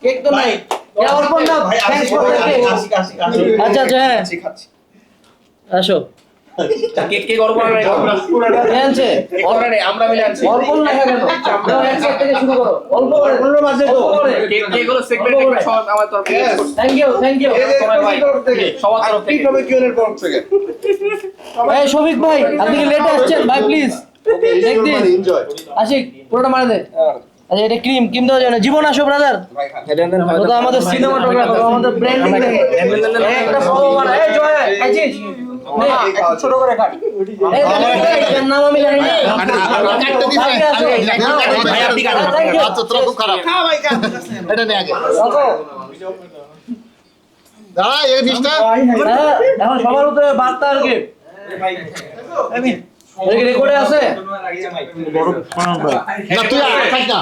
cake তো নাই আচ্ছা আচ্ছা হ্যাঁ আসো কেক কেক অর্পণ নাই আনছে আমরা মিলে আনছি অল্প লেখা কেন আমরা একসাথে থেকে শুরু করো অল্প করে 15 মাসে তো কেক কেক হলো সেগমেন্ট সব আমার তরফ থেকে থ্যাংক ইউ সবাই ভাই সবার তরফ থেকে তবে কিউএন এর তরফ থেকে এই শফিক ভাই আপনি কি লেট আসছেন ভাই প্লিজ দেখ দিন এনজয় আশিক পুরোটা মারা দে আচ্ছা এটা ক্রিম দেওয়া যায় না জীবন আসো ব্রাদার ও তো আমাদের সিনেমাটোগ্রাফার আমাদের ব্র্যান্ডিং দেখে একটা ফলো মারা এই জয় আছিস ছোট করে কাট এই নাম আমি জানি না কাটতে দিস ভাই আপনি কাটেন আচ্ছা তোরা খুব খারাপ খা ভাই কাট এটা নে আগে দাঁড়া এই নিচটা এখন সবার উপরে বার্তা আর কি রেকর্ডে আছে না তুই খাস না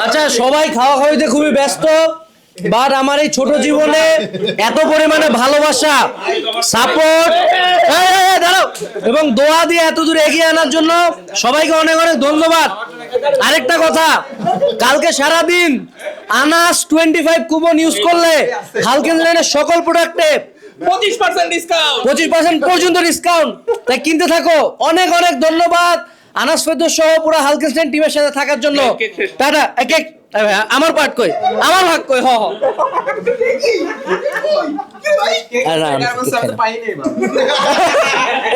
আচ্ছা সবাই খাওয়া খাওয়াতে খুবই ব্যস্ত বাট আমার এই ছোট জীবনে এত পরিমাণে ভালোবাসা সাপোর্ট দাঁড়াও এবং দোয়া দিয়ে এত দূর এগিয়ে আনার জন্য সবাইকে অনেক অনেক ধন্যবাদ আরেকটা কথা কালকে সারাদিন আনাস 25 কুপন ইউজ করলে হালকেন লাইনের সকল প্রোডাক্টে 25% ডিসকাউন্ট 25% পর্যন্ত ডিসকাউন্ট তাই কিনতে থাকো অনেক অনেক ধন্যবাদ আনাস ফেরদৌস সহ পুরো হালকেনস্টাইন টিমের সাথে থাকার জন্য টাটা কেক আমার পার্ট কই আমার ভাগ কই হ হ কি ভাই কেক পাইনি